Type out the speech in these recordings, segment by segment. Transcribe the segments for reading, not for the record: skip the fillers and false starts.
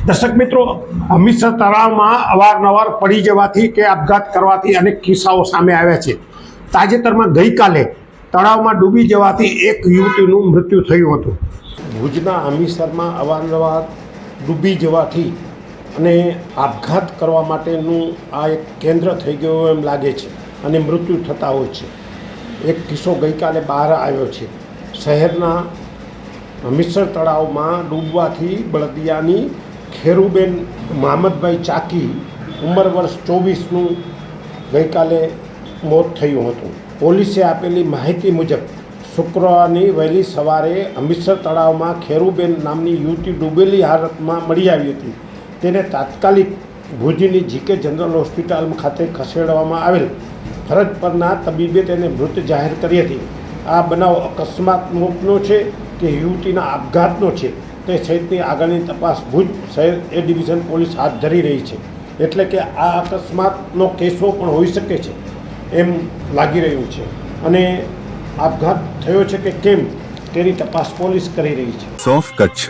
દર્શક મિત્રો, હમીરસર તળાવમાં અવારનવાર પડી જવાથી કે આપઘાત કરવાથી અનેક કિસ્સાઓ સામે આવ્યા છે। તાજેતરમાં ગઈકાલે તળાવમાં ડૂબી જવાથી એક યુવતીનું મૃત્યુ થયું હતું। ભુજના હમીરસરમાં અવારનવાર ડૂબી જવાથી અને આપઘાત કરવા માટેનું આ એક કેન્દ્ર થઈ ગયું એમ લાગે છે અને મૃત્યુ થતા હોય છે। એક કિસ્સો ગઈકાલે બહાર આવ્યો છે। શહેરના હમીરસર તળાવમાં ડૂબવાથી બળદિયાની ખેરુબેન મહમદભાઈ ચાકી ઉંમર વર્ષ 24નું ગઈકાલે મોત થયું હતું। પોલીસે આપેલી માહિતી મુજબ શુક્રવારની વહેલી સવારે હમીરસર તળાવમાં ખેરુબેન નામની યુવતી ડૂબેલી હાલતમાં મળી આવી હતી। તેને તાત્કાલિક ભુજની જીકે જનરલ હોસ્પિટલ ખાતે ખસેડવામાં આવેલ ફરજ પરના તબીબે તેને મૃત જાહેર કરી હતી। આ બનાવ અકસ્માતનો છે કે યુવતીના આપઘાતનો છે તે સહિતની આગળની તપાસ ભુજ શહેર એ ડિવિઝન પોલીસ હાથ ધરી રહી છે। એટલે કે આ અકસ્માતનો કેસો પણ હોઈ શકે છે એમ લાગી રહ્યું છે અને આપઘાત થયો છે કે કેમ તેની તપાસ પોલીસ કરી રહી છે। સોફ Kutch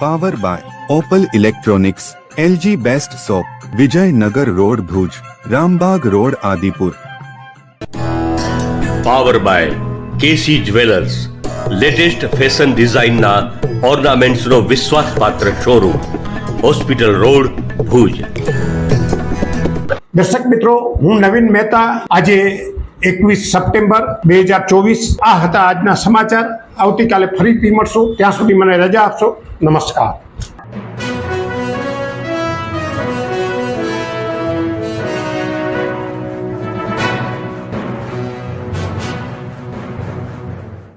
power by Opal electronics LG best shop Vijaynagar road Bhuj Rambagh road Adipur. Power by KC jewellers latest fashion ડિઝાઇનના ઓર્નામેન્ટ્સનો વિશ્વાસપાત્ર શોરૂમ હોસ્પિટલ રોડ ભુજ। દર્શક મિત્રો, હું નવીન મહેતા। આજે 21 સપ્ટેમ્બર 2024 આ હતા આજના સમાચાર। આવતીકાલે ફરીથી મળશું, ત્યાં સુધી મને રજા આપશો। નમસ્કાર।